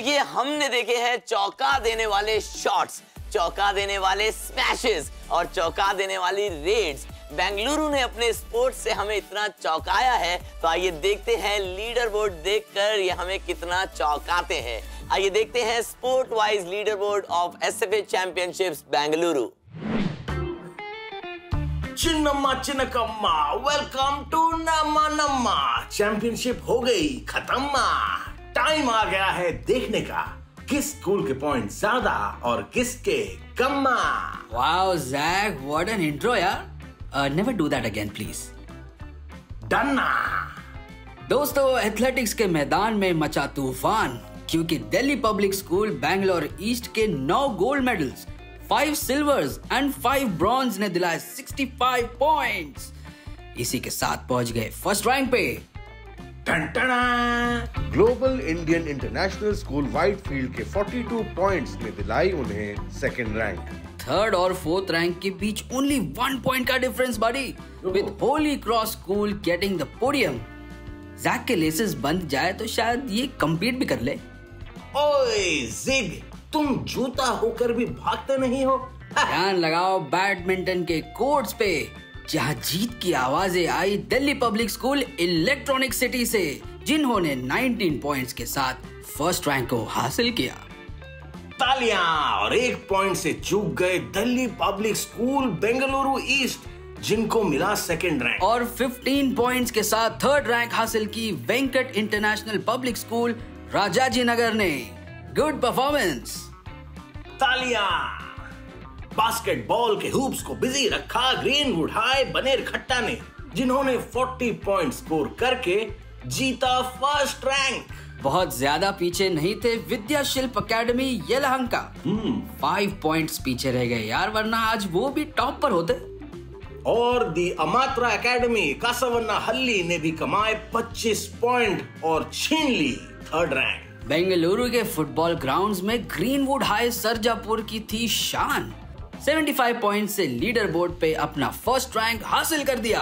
देखिए, हमने देखे हैं चौंका देने वाले शॉट्स, चौंका देने वाले स्मैशेस और चौंका देने वाली रेड्स। बेंगलुरु ने अपने स्पोर्ट्स से हमें इतना चौंकाया है, तो आइए देखते हैं लीडर बोर्ड देखकर ये हमें कितना चौंकाते हैं। आइए देखते हैं sport wise leader board of SFA championships Bengaluru. चिन्नम्मा चिन्नकम्मा, वेलकम टू नम्मा नम्मा। चैंपियनशिप हो गई खत्म। टाइम आ गया है देखने का किस स्कूल के पॉइंट ज्यादा और किसके कम। Wow Jack, what an intro यार। Never do that again please. Done. दोस्तों, एथलेटिक्स के मैदान में मचा तूफान, क्योंकि Delhi Public School Bangalore East के 9 gold medals, 5 silvers and 5 bronze ने दिलाए 65 पॉइंट्स। इसी के साथ पहुंच गए फर्स्ट रैंक पे। Global Indian International School Whitefield के 42 पॉइंट्स ने दिलाई उन्हें सेकंड रैंक। थर्ड और फोर्थ रैंक के बीच ओनली 1 पॉइंट का डिफरेंस बड़ी, with Holy Cross school getting the podium. Jack के लेसेस बंध जाए तो शायद ये कम्पीट भी कर ले। ओए जिग, तुम जूता होकर भी भागते नहीं हो। ध्यान लगाओ बैडमिंटन के कोर्ट्स पे, जहां जीत की आवाजें आई Delhi Public School Electronic City से, जिन्होंने 19 पॉइंट्स के साथ फर्स्ट रैंक को हासिल किया। तालियां। और 1 पॉइंट से चूक गए Delhi Public School Bengaluru east, जिनको मिला सेकंड रैंक। और 15 पॉइंट्स के साथ थर्ड रैंक हासिल की Venkat International Public School Rajaji Nagar ने। Good performance. तालियां। बास्केटबॉल के हूप्स को बिजी रखा ग्रीनवुड हाई बनेरघट्टा ने, जिन्होंने 40 पॉइंट स्कोर करके जीता फर्स्ट रैंक। बहुत ज्यादा पीछे नहीं थे विद्या शिल्प अकेडमी येलहंका। 5 पॉइंट्स पीछे रह गए यार, वरना आज वो भी टॉप पर होते। और दी अमात्रा एकेडमी कासवन्ना हल्ली ने भी कमाए 25 पॉइंट और छीन ली थर्ड रैंक। बेंगलुरु के फुटबॉल ग्राउंड्स में ग्रीनवुड हाई सरजापुर की थी शान। 75 पॉइंट से लीडर बोर्ड पे अपना फर्स्ट रैंक हासिल कर दिया।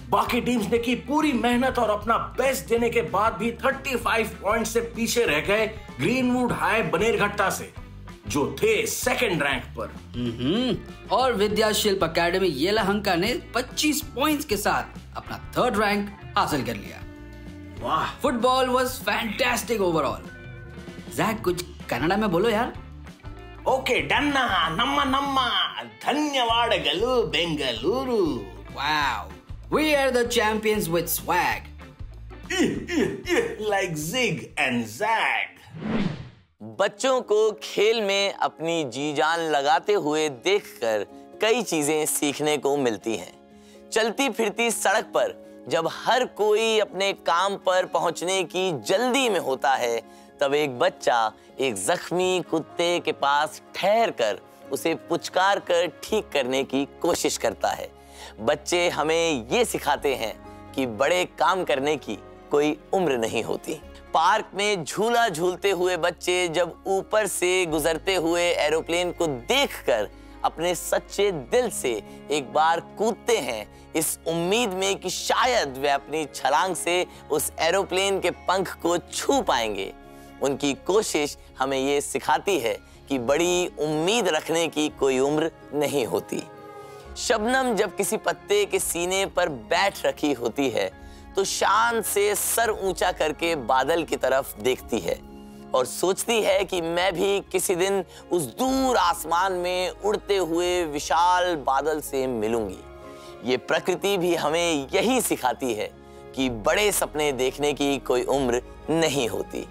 बाकी टीम्स ने की पूरी मेहनत और अपना बेस्ट देने के बाद भी 35 पॉइंट से पीछे रह गए ग्रीनवुड हाई बनेरघट्टा से, जो थे सेकंड रैंक पर। और विद्या शिल्प अकेडमी येलहंका ने 25 पॉइंट्स के साथ अपना थर्ड रैंक हासिल कर लिया। वाह, football was fantastic overall. Jack, कुछ कन्नड़ा में बोलो यार। ओके डन्ना, नम्मा नम्मा, धन्यवादगलु Bengaluru. Wow, we are the champions with swag. Like Zig and Zag. बच्चों को खेल में अपनी जी जान लगाते हुए देखकर कई चीजें सीखने को मिलती हैं। चलती फिरती सड़क पर जब हर कोई अपने काम पर पहुंचने की जल्दी में होता है, तब एक बच्चा एक जख्मी कुत्ते के पास ठहर कर उसे पुचकार कर ठीक करने की कोशिश करता है। बच्चे हमें ये सिखाते हैं कि बड़े काम करने की कोई उम्र नहीं होती। पार्क में झूला झूलते हुए बच्चे जब ऊपर से गुजरते हुए एरोप्लेन को देखकर अपने सच्चे दिल से एक बार कूदते हैं, इस उम्मीद में कि शायद वे अपनी छलांग से उस एरोप्लेन के पंख को छू पाएंगे। उनकी कोशिश हमें ये सिखाती है कि बड़ी उम्मीद रखने की कोई उम्र नहीं होती। शबनम जब किसी पत्ते के सीने पर बैठ रखी होती है, तो शान से सर ऊंचा करके बादल की तरफ देखती है और सोचती है कि मैं भी किसी दिन उस दूर आसमान में उड़ते हुए विशाल बादल से मिलूंगी। ये प्रकृति भी हमें यही सिखाती है कि बड़े सपने देखने की कोई उम्र नहीं होती।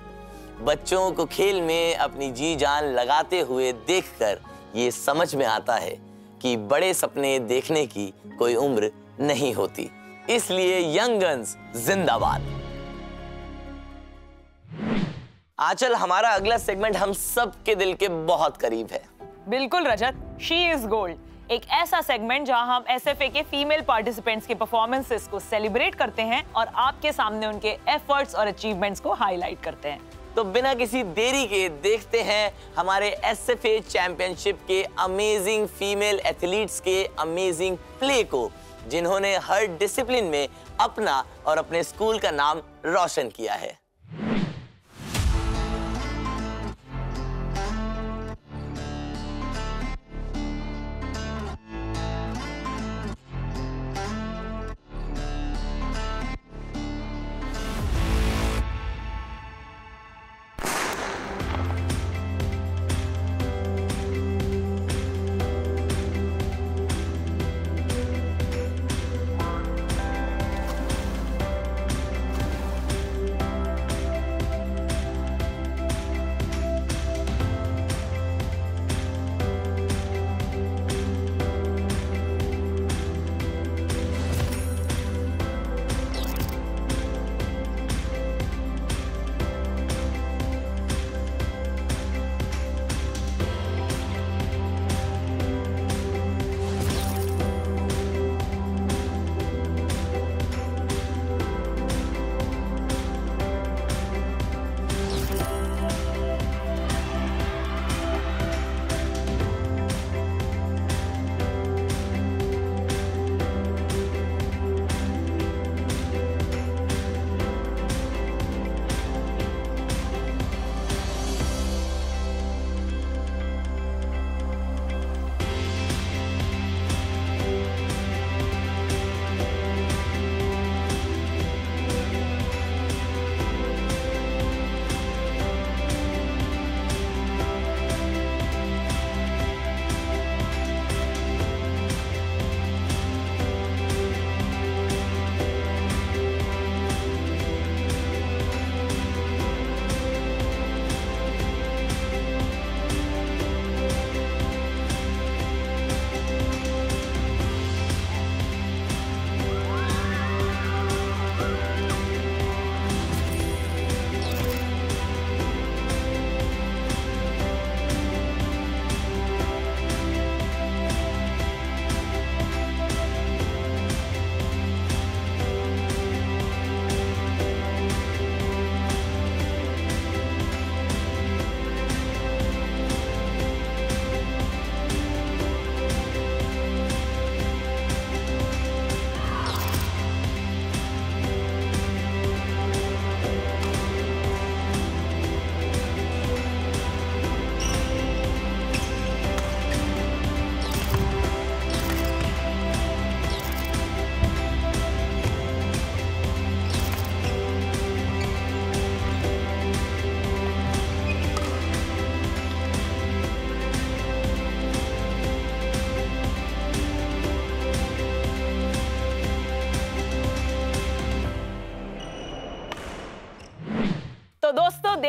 बच्चों को खेल में अपनी जी जान लगाते हुए देखकर ये समझ में आता है कि बड़े सपने देखने की कोई उम्र नहीं होती। इसलिए यंग गन्स जिंदाबाद। आंचल, हमारा अगला सेगमेंट हम सब के दिल के बहुत करीब है। बिल्कुल रजत, शी इज गोल्ड, एक ऐसा सेगमेंट जहां हम एसएफए के फीमेल पार्टिसिपेंट्स के परफॉर्मेंसेस को सेलिब्रेट करते हैं और आपके सामने उनके एफर्ट्स और अचीवमेंट्स को हाईलाइट करते हैं। तो बिना किसी देरी के देखते हैं हमारे एसएफए चैंपियनशिप के अमेजिंग फीमेल एथलीट्स के अमेजिंग प्ले को, जिन्होंने हर डिसिप्लिन में अपना और अपने स्कूल का नाम रोशन किया है।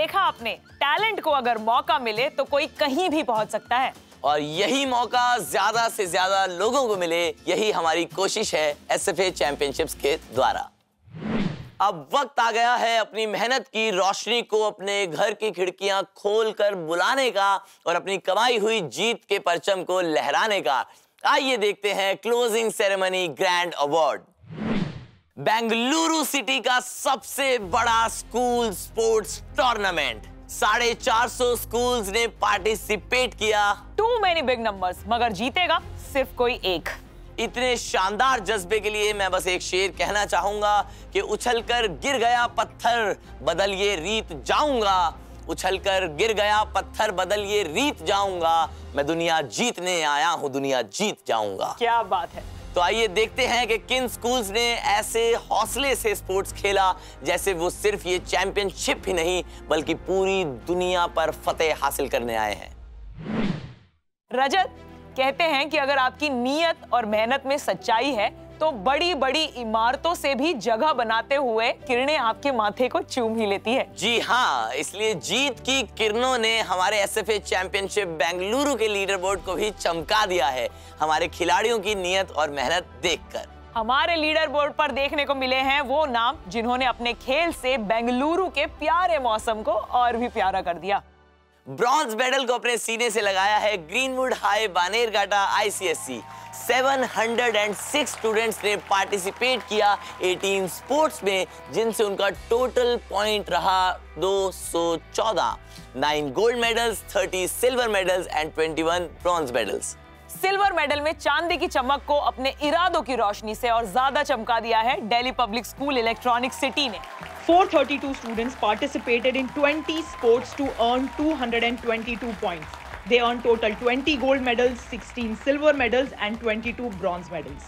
देखा आपने, टैलेंट को अगर मौका मिले तो कोई कहीं भी पहुंच सकता है। और यही मौका ज्यादा से ज्यादा लोगों को मिले, यही हमारी कोशिश है एसएफए चैंपियनशिप्स के द्वारा। अब वक्त आ गया है अपनी मेहनत की रोशनी को अपने घर की खिड़कियां खोलकर बुलाने का और अपनी कमाई हुई जीत के परचम को लहराने का। आइए देखते हैं closing ceremony grand award. Bengaluru city का सबसे बड़ा स्कूल स्पोर्ट्स टूर्नामेंट, 450 स्कूल्स ने पार्टिसिपेट किया। टू मेनी बिग नंबर्स, मगर जीतेगा सिर्फ कोई एक। इतने शानदार जज्बे के लिए मैं बस एक शेर कहना चाहूंगा कि उछलकर गिर गया पत्थर बदलिए रीत जाऊंगा, उछलकर गिर गया पत्थर बदलिए रीत जाऊंगा, मैं दुनिया जीतने आया हूं, दुनिया जीत जाऊंगा। क्या बात है। तो आइए देखते हैं कि किन स्कूल्स ने ऐसे हौसले से स्पोर्ट्स खेला जैसे वो सिर्फ ये चैंपियनशिप ही नहीं बल्कि पूरी दुनिया पर फतेह हासिल करने आए हैं। रजत, कहते हैं कि अगर आपकी नीयत और मेहनत में सच्चाई है तो बड़ी बड़ी इमारतों से भी जगह बनाते हुए किरणें आपके माथे को चूम ही लेती है। जी हाँ, इसलिए जीत की किरणों ने हमारे एसएफए चैंपियनशिप बेंगलुरु के लीडर बोर्ड को भी चमका दिया है हमारे खिलाड़ियों की नीयत और मेहनत देखकर। हमारे लीडर बोर्ड पर देखने को मिले हैं वो नाम जिन्होंने अपने खेल से बेंगलुरु के प्यारे मौसम को और भी प्यारा कर दिया। ब्रॉन्ज मेडल को अपने सीने से लगाया है ग्रीनवुड हाई बानेरघाटा आईसीएससी। 706 स्टूडेंट्स ने पार्टिसिपेट किया 18 स्पोर्ट्स में, जिनसे उनका टोटल पॉइंट रहा 214। 9 gold medals, 30 silver medals and 21 bronze medals. Silver medal में चांदी की चमक को अपने इरादों की रोशनी से और ज्यादा चमका दिया है Delhi Public School Electronic city ने। 432 students participated in 20 sports to earn 222 points. They earned total 20 gold medals, 16 silver medals and 22 bronze medals.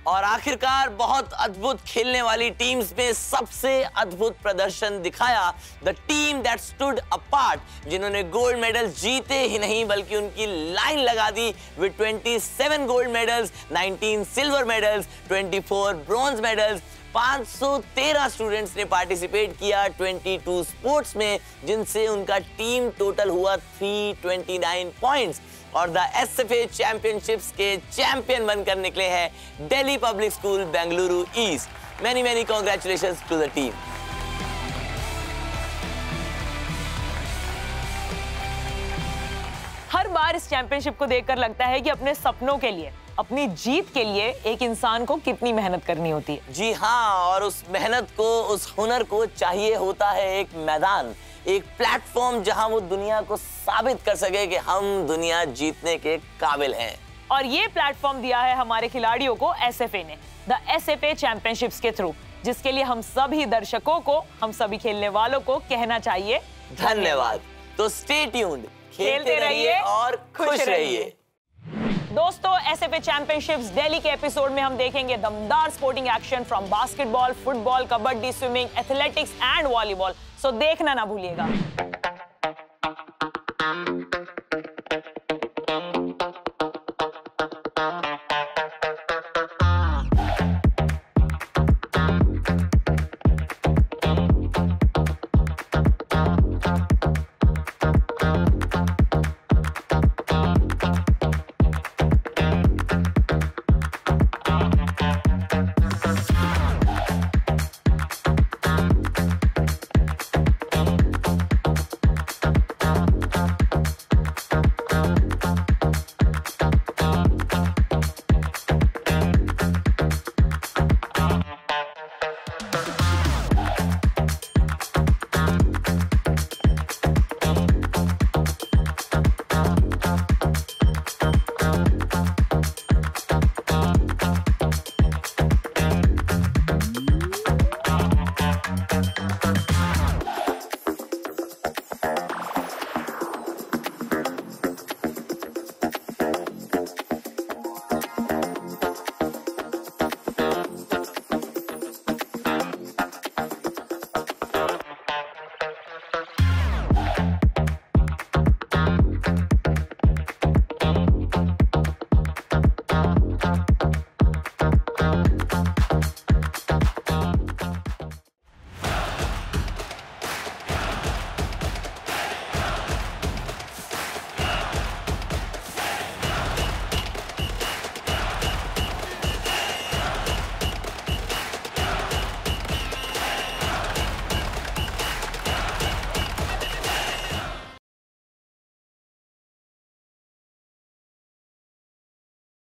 और आखिरकार बहुत अद्भुत खेलने वाली टीम्स में सबसे अद्भुत प्रदर्शन दिखाया the team that stood apart, जिन्होंने गोल्ड मेडल जीते ही नहीं बल्कि उनकी लाइन लगा दी with 27 gold medals, 19 silver medals, 24 bronze medals. 513 students ने पार्टिसिपेट किया 22 स्पोर्ट्स में, जिनसे उनका टीम टोटल हुआ 329 पॉइंट्स और द एसएफए चैंपियनशिप्स के चैंपियन बनकर निकले हैं Delhi Public School Bengaluru East. Many congratulations to the team. हर बार इस चैंपियनशिप को देखकर लगता है कि अपने सपनों के लिए, अपनी जीत के लिए एक इंसान को कितनी मेहनत करनी होती है। जी हाँ, और उस मेहनत को, उस हुनर को चाहिए होता है एक मैदान, एक प्लेटफॉर्म जहां वो दुनिया को साबित कर सके कि हम दुनिया जीतने के काबिल हैं। और ये प्लेटफॉर्म दिया है हमारे खिलाड़ियों को एसएफए ने, द एसएफए चैंपियनशिप्स के थ्रू, जिसके लिए हम सभी दर्शकों को, हम सभी खेलने वालों को कहना चाहिए धन्यवाद। तो स्टे ट्यून्ड, खेलते रहिए और खुश रहिए। दोस्तों, एसएफए चैंपियनशिप्स दिल्ली के एपिसोड में हम देखेंगे दमदार sporting action from basketball, football, kabaddi, swimming, athletics and volleyball. So देखना ना भूलिएगा।